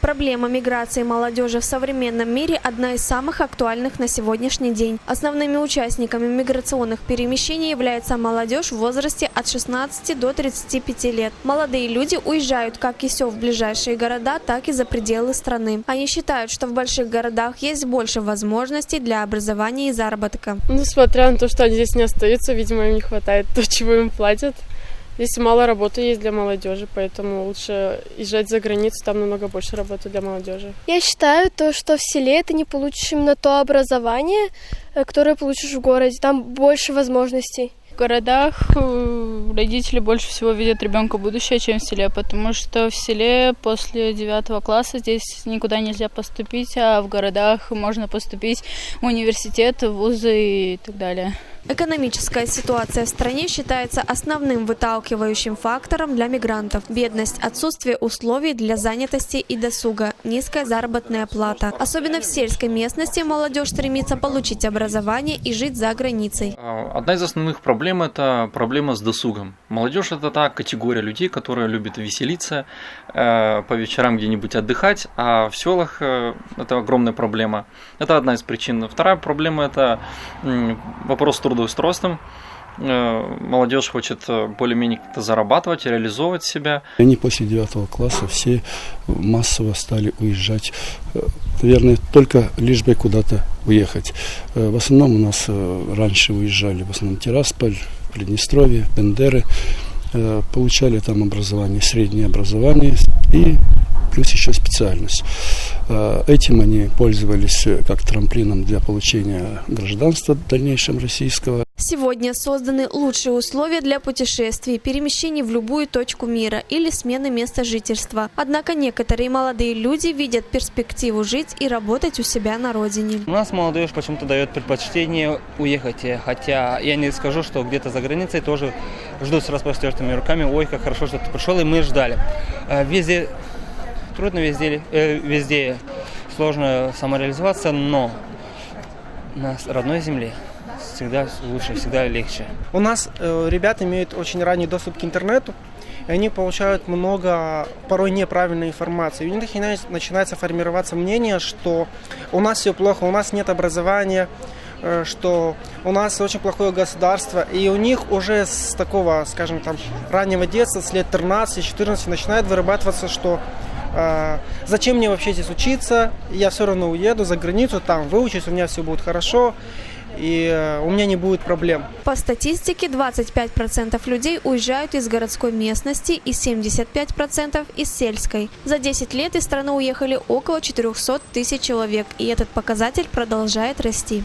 Проблема миграции молодежи в современном мире – одна из самых актуальных на сегодняшний день. Основными участниками миграционных перемещений является молодежь в возрасте от 16 до 35 лет. Молодые люди уезжают как и все в ближайшие города, так и за пределы страны. Они считают, что в больших городах есть больше возможностей для образования и заработка. Несмотря на то, что они здесь не остаются, видимо, им не хватает того, чего им платят. Здесь мало работы есть для молодежи, поэтому лучше езжать за границу, там намного больше работы для молодежи. Я считаю, что в селе ты не получишь именно то образование, которое получишь в городе. Там больше возможностей. В городах родители больше всего видят ребенка будущее, чем в селе, потому что в селе после 9 класса здесь никуда нельзя поступить, а в городах можно поступить в университет, в вузы и так далее. Экономическая ситуация в стране считается основным выталкивающим фактором для мигрантов. Бедность, отсутствие условий для занятости и досуга, низкая заработная плата. Особенно в сельской местности молодежь стремится получить образование и жить за границей. Одна из основных проблем – это проблема с досугом. Молодежь – это та категория людей, которая любит веселиться, по вечерам где-нибудь отдыхать, а в селах это огромная проблема. Это одна из причин. Вторая проблема – это вопрос трудоустройством. Молодежь хочет более-менее как-то зарабатывать, реализовывать себя. Они после 9 класса все массово стали уезжать, наверное, только лишь бы куда-то уехать. В основном у нас раньше уезжали, в основном Тирасполь, Приднестровье, Бендеры, получали там образование, среднее образование и плюс еще специальность. Этим они пользовались как трамплином для получения гражданства в дальнейшем российского. Сегодня созданы лучшие условия для путешествий, перемещений в любую точку мира или смены места жительства. Однако некоторые молодые люди видят перспективу жить и работать у себя на родине. У нас молодежь почему-то дает предпочтение уехать, хотя я не скажу, что где-то за границей тоже ждут с распростертыми руками. Ой, как хорошо, что ты пришел, и мы ждали. Везде трудно, везде сложно самореализоваться, но на родной земле всегда лучше, всегда легче. У нас ребята имеют очень ранний доступ к интернету, и они получают много порой неправильной информации. У них начинается формироваться мнение, что у нас все плохо, у нас нет образования, что у нас очень плохое государство, и у них уже с такого, скажем, там, раннего детства, с лет 13-14 начинает вырабатываться, что зачем мне вообще здесь учиться, я все равно уеду за границу, там выучусь, у меня все будет хорошо, и у меня не будет проблем. По статистике, 25% людей уезжают из городской местности и 75% из сельской. За 10 лет из страны уехали около 400 тысяч человек, и этот показатель продолжает расти.